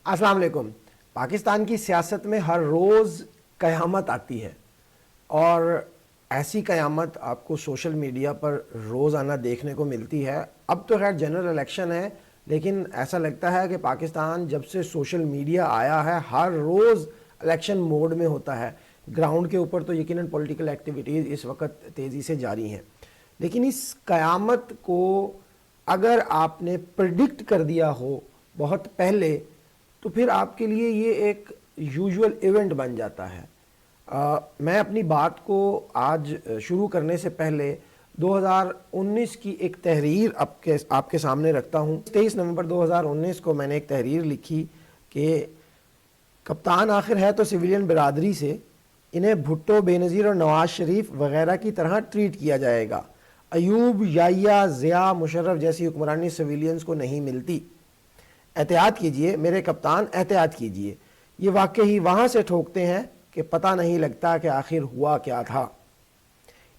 السلام علیکم۔ پاکستان کی سیاست میں ہر روز قیامت آتی ہے، اور ایسی قیامت آپ کو سوشل میڈیا پر روزانہ دیکھنے کو ملتی ہے۔ اب تو خیر جنرل الیکشن ہے، لیکن ایسا لگتا ہے کہ پاکستان جب سے سوشل میڈیا آیا ہے ہر روز الیکشن موڈ میں ہوتا ہے۔ گراؤنڈ کے اوپر تو یقیناً پولیٹیکل ایکٹیویٹیز اس وقت تیزی سے جاری ہیں، لیکن اس قیامت کو اگر آپ نے پریڈکٹ کر دیا ہو بہت پہلے تو پھر آپ کے لیے یہ ایک یوزول ایونٹ بن جاتا ہے۔ میں اپنی بات کو آج شروع کرنے سے پہلے 2019 کی ایک تحریر آپ کے سامنے رکھتا ہوں۔ 23 نومبر 2019 کو میں نے ایک تحریر لکھی کہ کپتان آخر ہے تو سویلین برادری سے، انہیں بھٹو، بے نظیر اور نواز شریف وغیرہ کی طرح ٹریٹ کیا جائے گا۔ ایوب، یحییٰ، ضیاء، مشرف جیسی حکمرانی سویلینز کو نہیں ملتی۔ احتیاط کیجئے میرے کپتان، احتیاط کیجئے، یہ واقعی وہاں سے ٹھوکتے ہیں کہ پتہ نہیں لگتا کہ آخر ہوا کیا تھا۔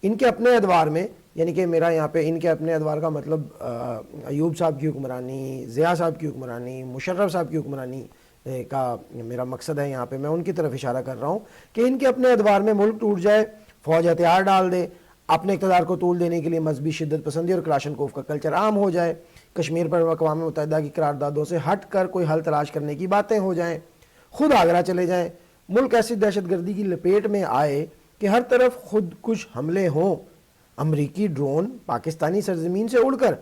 ان کے اپنے ادوار میں، یعنی کہ میرا یہاں پہ ان کے اپنے ادوار کا مطلب ایوب صاحب کی حکمرانی، ضیاء صاحب کی حکمرانی، مشرف صاحب کی حکمرانی کا میرا مقصد ہے، یہاں پہ میں ان کی طرف اشارہ کر رہا ہوں کہ ان کے اپنے ادوار میں ملک ٹوٹ جائے، فوج ہتھیار ڈال دے، اپنے اقتدار کو طول دینے کے لیے مذہبی شدت پسندی اور کلاشنکوف کا کلچر عام ہو جائے، کشمیر پر اقوام متحدہ کی قراردادوں سے ہٹ کر کوئی حل تلاش کرنے کی باتیں ہو جائیں، خود آگرہ چلے جائیں، ملک ایسی دہشت گردی کی لپیٹ میں آئے کہ ہر طرف خود کش حملے ہوں، امریکی ڈرون پاکستانی سرزمین سے اڑ کر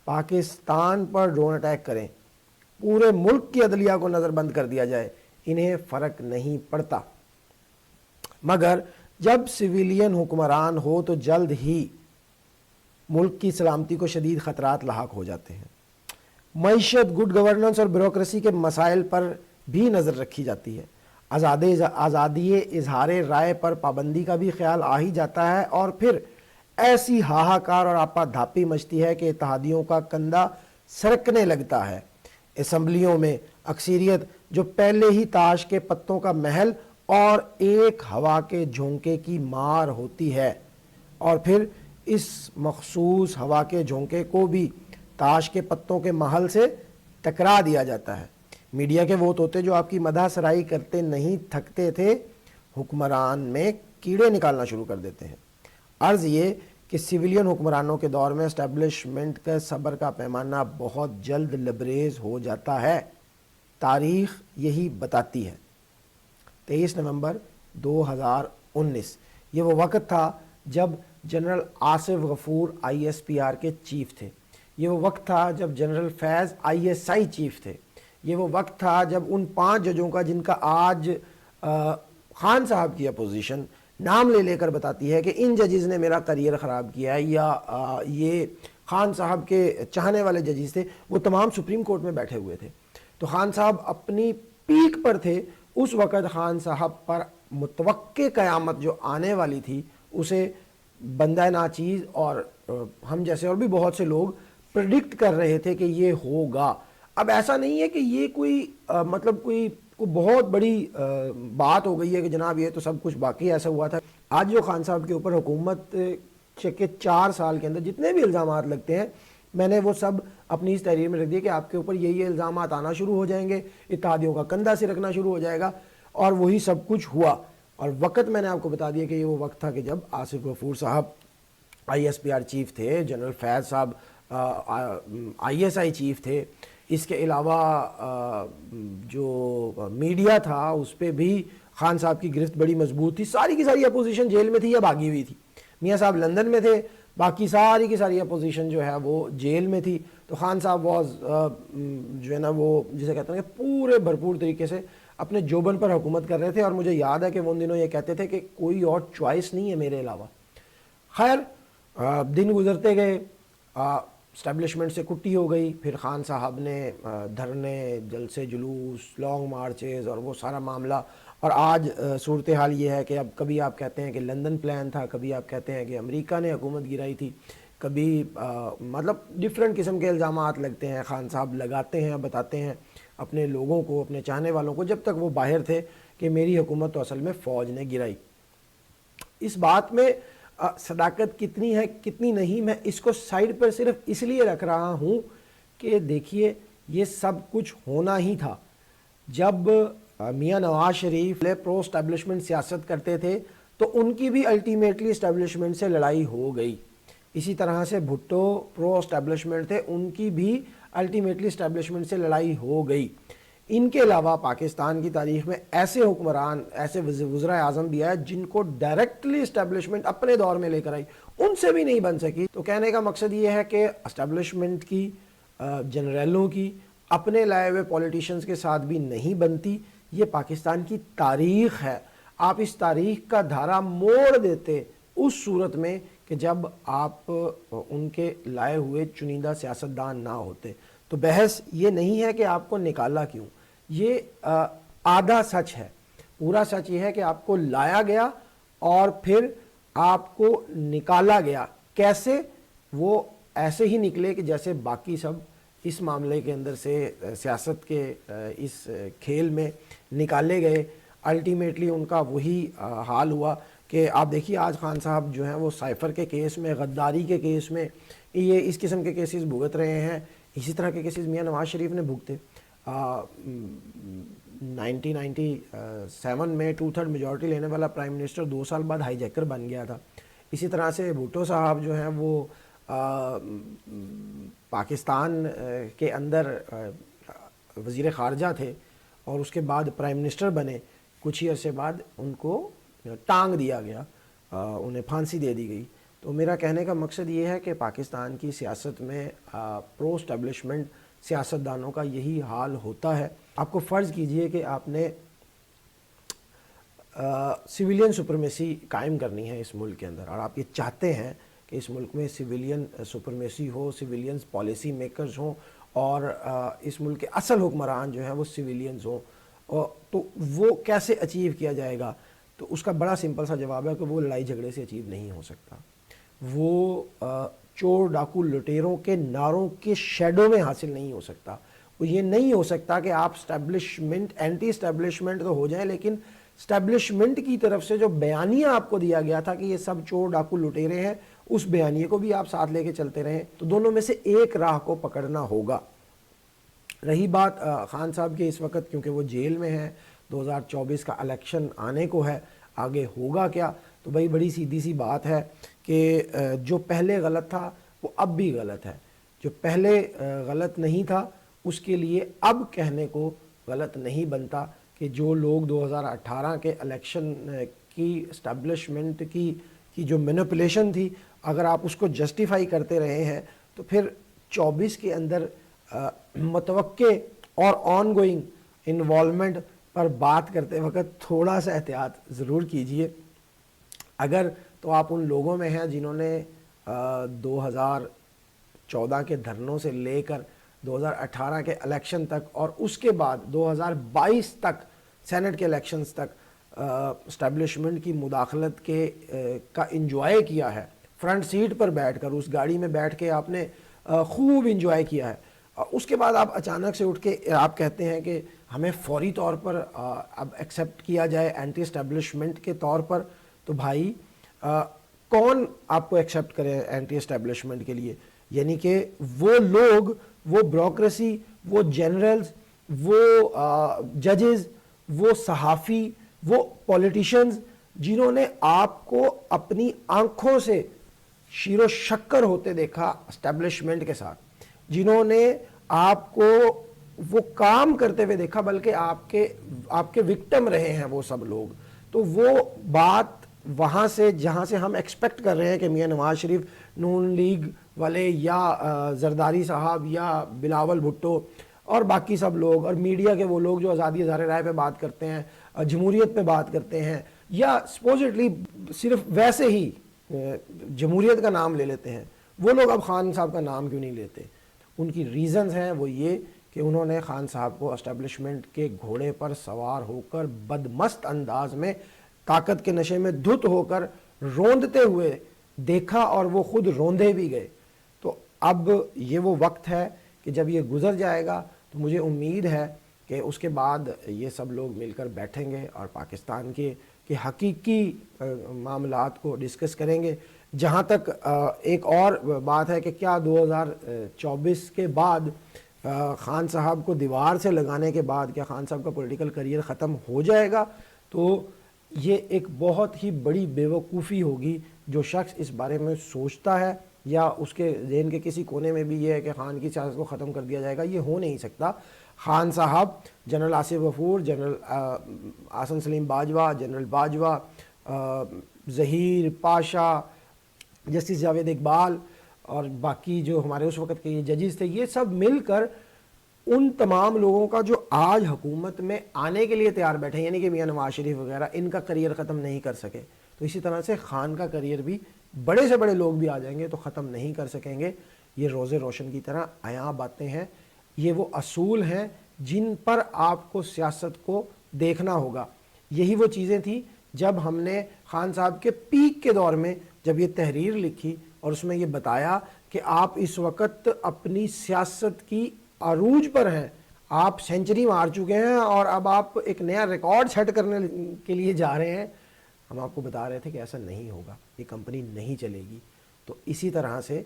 پاکستان پر ڈرون اٹیک کریں، پورے ملک کی عدلیہ کو نظر بند کر دیا جائے، انہیں فرق نہیں پڑتا۔ مگر جب سویلین حکمران ہو تو جلد ہی ملک کی سلامتی کو شدید خطرات لاحق ہو جاتے ہیں۔ معیشت، گڈ گورننس اور بیوروکریسی کے مسائل پر بھی نظر رکھی جاتی ہے۔ آزادی اظہار رائے پر پابندی کا بھی خیال آ ہی جاتا ہے، اور پھر ایسی ہاہاکار اور آپا دھاپی مچتی ہے کہ اتحادیوں کا کندھا سرکنے لگتا ہے۔ اسمبلیوں میں اکثریت جو پہلے ہی تاش کے پتوں کا محل اور ایک ہوا کے جھونکے کی مار ہوتی ہے، اور پھر اس مخصوص ہوا کے جھونکے کو بھی تاش کے پتوں کے محل سے ٹکرا دیا جاتا ہے۔ میڈیا کے وہ طوطے جو آپ کی مدح سرائی کرتے نہیں تھکتے تھے، حکمران میں کیڑے نکالنا شروع کر دیتے ہیں۔ عرض یہ کہ سویلین حکمرانوں کے دور میں اسٹیبلشمنٹ کا صبر کا پیمانہ بہت جلد لبریز ہو جاتا ہے، تاریخ یہی بتاتی ہے۔ 23 نومبر 2019 یہ وہ وقت تھا جب جنرل آصف غفور ISPR کے چیف تھے، یہ وہ وقت تھا جب جنرل فیض ISI چیف تھے، یہ وہ وقت تھا جب ان 5 ججوں کا، جن کا آج خان صاحب کی اپوزیشن نام لے کر بتاتی ہے کہ ان ججز نے میرا کریئر خراب کیا ہے، یا یہ خان صاحب کے چاہنے والے ججز تھے، وہ تمام سپریم کورٹ میں بیٹھے ہوئے تھے۔ تو خان صاحب اپنی پیک پر تھے، اس وقت خان صاحب پر متوقع قیامت جو آنے والی تھی اسے بندہ ناچیز اور ہم جیسے اور بھی بہت سے لوگ پریڈکٹ کر رہے تھے کہ یہ ہوگا۔ اب ایسا نہیں ہے کہ یہ کوئی مطلب کوئی بہت بڑی بات ہو گئی ہے کہ جناب یہ تو سب کچھ باقی ایسا ہوا تھا۔ آج جو خان صاحب کے اوپر حکومت کے 4 سال کے اندر جتنے بھی الزامات لگتے ہیں، میں نے وہ سب اپنی اس تحریر میں رکھ دیا کہ آپ کے اوپر یہ الزامات آنا شروع ہو جائیں گے، اتحادیوں کا کندھا سے رکھنا شروع ہو جائے گا، اور وہی سب کچھ ہوا۔ اور وقت میں نے آپ کو بتا دیا کہ یہ وہ وقت تھا کہ جب آصف غفور صاحب ISPR چیف تھے، جنرل فیض صاحب ISI چیف تھے، اس کے علاوہ جو میڈیا تھا اس پہ بھی خان صاحب کی گرفت بڑی مضبوط تھی، ساری کی ساری اپوزیشن جیل میں تھی یا بھاگی ہوئی تھی۔ میاں صاحب لندن میں تھے، باقی ساری کی ساری اپوزیشن جو ہے وہ جیل میں تھی۔ تو خان صاحب جو ہے نا وہ جسے کہتے ہیں کہ پورے بھرپور طریقے سے اپنے جوبن پر حکومت کر رہے تھے، اور مجھے یاد ہے کہ وہ ان دنوں یہ کہتے تھے کہ کوئی اور چوائس نہیں ہے میرے علاوہ۔ خیر دن گزرتے گئے، اسٹیبلشمنٹ سے کٹی ہو گئی، پھر خان صاحب نے دھرنے، جلسے جلوس، لانگ مارچز اور وہ سارا معاملہ، اور آج صورتحال یہ ہے کہ اب کبھی آپ کہتے ہیں کہ لندن پلان تھا، کبھی آپ کہتے ہیں کہ امریکہ نے حکومت گرائی تھی، کبھی مطلب ڈیفرنٹ قسم کے الزامات لگتے ہیں، خان صاحب لگاتے ہیں، بتاتے ہیں اپنے لوگوں کو، اپنے چاہنے والوں کو، جب تک وہ باہر تھے، کہ میری حکومت تو اصل میں فوج نے گرائی۔ اس بات میں صداقت کتنی ہے کتنی نہیں، میں اس کو سائڈ پر صرف اس لیے رکھ رہا ہوں کہ دیکھیے یہ سب کچھ ہونا ہی تھا۔ جب میاں نواز شریف پرو اسٹیبلشمنٹ سیاست کرتے تھے تو ان کی بھی الٹیمیٹلی اسٹیبلشمنٹ سے لڑائی ہو گئی. اسی طرح سے بھٹو پرو اسٹیبلشمنٹ تھے, ان کی بھی الٹیمیٹلی اسٹیبلشمنٹ سے لڑائی ہو گئی. ان کے علاوہ پاکستان کی تاریخ میں ایسے حکمران, ایسے وزراء اعظم بھی آئے جن کو ڈائریکٹلی اسٹیبلشمنٹ اپنے دور میں لے کر آئی, ان سے بھی نہیں بن سکی. تو کہنے کا مقصد یہ ہے کہ اسٹیبلشمنٹ کی, جنریلوں کی اپنے لائے ہوئے پولیٹیشنز کے ساتھ بھی نہیں بنتی. یہ پاکستان کی تاریخ ہے. آپ اس تاریخ کا دھارا موڑ دیتے اس صورت میں کہ جب آپ ان کے لائے ہوئے چنیدہ سیاستدان نہ ہوتے. تو بحث یہ نہیں ہے کہ آپ کو نکالا کیوں, یہ آدھا سچ ہے. پورا سچ یہ ہے کہ آپ کو لایا گیا اور پھر آپ کو نکالا گیا. کیسے؟ وہ ایسے ہی نکلے کہ جیسے باقی سب اس معاملے کے اندر سے, سیاست کے اس کھیل میں نکالے گئے. الٹیمیٹلی ان کا وہی حال ہوا کہ آپ دیکھیے آج خان صاحب جو ہیں وہ سائفر کے کیس میں, غداری کے کیس میں, یہ اس قسم کے کیسز بھگت رہے ہیں. اسی طرح کے کیسز میاں نواز شریف نے بھگتے. 1997 میں 2/3 میجورٹی لینے والا پرائم منسٹر 2 سال بعد ہائی جیکر بن گیا تھا. اسی طرح سے بھٹو صاحب جو ہیں وہ پاکستان کے اندر وزیر خارجہ تھے اور اس کے بعد پرائم منسٹر بنے. کچھ ہی عرصے بعد ان کو ٹانگ دیا گیا, انہیں پھانسی دے دی گئی. تو میرا کہنے کا مقصد یہ ہے کہ پاکستان کی سیاست میں پرو اسٹیبلشمنٹ سیاستدانوں کا یہی حال ہوتا ہے. آپ کو فرض کیجئے کہ آپ نے سویلین سپرمیسی قائم کرنی ہے اس ملک کے اندر, اور آپ یہ چاہتے ہیں کہ اس ملک میں سویلین سپرمیسی ہو, سویلینز پالیسی میکرز ہوں, اور اس ملک کے اصل حکمران جو ہیں وہ سویلینز ہوں. تو وہ کیسے اچیو کیا جائے گا؟ تو اس کا بڑا سمپل سا جواب ہے کہ وہ لڑائی جھگڑے سے اچیو نہیں ہو سکتا. وہ چور ڈاکو لٹیروں کے نعروں کے شیڈو میں حاصل نہیں ہو سکتا. وہ یہ نہیں ہو سکتا کہ آپ اسٹیبلشمنٹ, اینٹی اسٹیبلشمنٹ تو ہو جائیں, لیکن اسٹیبلشمنٹ کی طرف سے جو بیانیہ آپ کو دیا گیا تھا کہ یہ سب چور ڈاکو لٹیرے ہیں, اس بیانیے کو بھی آپ ساتھ لے کے چلتے رہیں. تو دونوں میں سے ایک راہ کو پکڑنا ہوگا. رہی بات خان صاحب کے اس وقت, کیونکہ وہ جیل میں ہیں, 2024 کا الیکشن آنے کو ہے, آگے ہوگا کیا؟ تو بھائی بڑی سیدھی سی بات ہے کہ جو پہلے غلط تھا وہ اب بھی غلط ہے. جو پہلے غلط نہیں تھا اس کے لیے اب کہنے کو غلط نہیں بنتا کہ جو لوگ 2018 کے الیکشن کی اسٹیبلشمنٹ کی جو مینپولیشن تھی, اگر آپ اس کو جسٹیفائی کرتے رہے ہیں تو پھر 24 کے اندر متوقع اور آن گوئنگ انوالومنٹ پر بات کرتے وقت تھوڑا سا احتیاط ضرور کیجئے. اگر تو آپ ان لوگوں میں ہیں جنہوں نے 2014 کے دھرنوں سے لے کر 2018 کے الیکشن تک اور اس کے بعد 2022 تک سینٹ کے الیکشنز تک اسٹیبلشمنٹ کی مداخلت کا انجوائے کیا ہے, فرنٹ سیٹ پر بیٹھ کر, اس گاڑی میں بیٹھ کے آپ نے خوب انجوائے کیا ہے. اس کے بعد آپ اچانک سے اٹھ کے آپ کہتے ہیں کہ ہمیں فوری طور پر اب ایکسیپٹ کیا جائے اینٹی اسٹیبلشمنٹ کے طور پر. تو بھائی کون آپ کو ایکسیپٹ کرے اینٹی اسٹیبلشمنٹ کے لیے؟ یعنی کہ وہ لوگ, وہ بیوروکریسی, وہ جنرلز, وہ ججز, وہ صحافی, وہ پولیٹیشنز جنہوں نے آپ کو اپنی آنکھوں سے شیر و شکر ہوتے دیکھا اسٹیبلشمنٹ کے ساتھ, جنہوں نے آپ کو وہ کام کرتے ہوئے دیکھا, بلکہ آپ کے وکٹم رہے ہیں وہ سب لوگ. تو وہ بات وہاں سے جہاں سے ہم ایکسپیکٹ کر رہے ہیں کہ میاں نواز شریف, نون لیگ والے یا زرداری صاحب یا بلاول بھٹو اور باقی سب لوگ, اور میڈیا کے وہ لوگ جو آزادی اظہار رائے پہ بات کرتے ہیں, جمہوریت پہ بات کرتے ہیں, یا سپوزٹلی صرف ویسے ہی جمہوریت کا نام لے لیتے ہیں, وہ لوگ اب خان صاحب کا نام کیوں نہیں لیتے؟ ان کی ریزنز ہیں وہ یہ کہ انہوں نے خان صاحب کو اسٹیبلشمنٹ کے گھوڑے پر سوار ہو کر بدمست انداز میں, طاقت کے نشے میں دھت ہو کر روندتے ہوئے دیکھا, اور وہ خود روندے بھی گئے. تو اب یہ وہ وقت ہے کہ جب یہ گزر جائے گا تو مجھے امید ہے کہ اس کے بعد یہ سب لوگ مل کر بیٹھیں گے اور پاکستان کے حقیقی معاملات کو ڈسکس کریں گے. جہاں تک ایک اور بات ہے کہ کیا 2024 کے بعد خان صاحب کو دیوار سے لگانے کے بعد کیا خان صاحب کا پولیٹیکل کریئر ختم ہو جائے گا؟ تو یہ ایک بہت ہی بڑی بیوقوفی ہوگی. جو شخص اس بارے میں سوچتا ہے یا اس کے ذہن کے کسی کونے میں بھی یہ ہے کہ خان کی سیاست کو ختم کر دیا جائے گا، یہ ہو نہیں سکتا. خان صاحب، جنرل آصف غفور، جنرل آسن سلیم باجوہ، جنرل باجوہ، ظہیر پاشا، جسٹس جاوید اقبال اور باقی جو ہمارے اس وقت کے یہ ججز تھے، یہ سب مل کر ان تمام لوگوں کا جو آج حکومت میں آنے کے لیے تیار بیٹھے ہیں، یعنی کہ میاں نواز شریف وغیرہ، ان کا کریئر ختم نہیں کر سکے. تو اسی طرح سے خان کا کریئر بھی بڑے سے بڑے لوگ بھی آ جائیں گے تو ختم نہیں کر سکیں گے. یہ روز روشن کی طرح عیاں باتیں ہیں. یہ وہ اصول ہیں جن پر آپ کو سیاست کو دیکھنا ہوگا. یہی وہ چیزیں تھیں جب ہم نے خان صاحب کے پیک کے دور میں جب یہ تحریر لکھی اور اس میں یہ بتایا کہ آپ اس وقت اپنی سیاست کی عروج پر ہیں، آپ سینچری مار چکے ہیں اور اب آپ ایک نیا ریکارڈ سیٹ کرنے کے لیے جا رہے ہیں. ہم آپ کو بتا رہے تھے کہ ایسا نہیں ہوگا، یہ کمپنی نہیں چلے گی. تو اسی طرح سے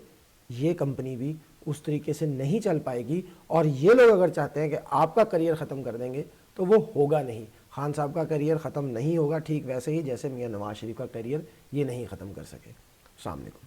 یہ کمپنی بھی اس طریقے سے نہیں چل پائے گی. اور یہ لوگ اگر چاہتے ہیں کہ آپ کا کریئر ختم کر دیں گے تو وہ ہوگا نہیں. خان صاحب کا کریئر ختم نہیں ہوگا، ٹھیک ویسے ہی جیسے میاں نواز شریف کا کریئر یہ نہیں ختم کر سکے. السلام علیکم.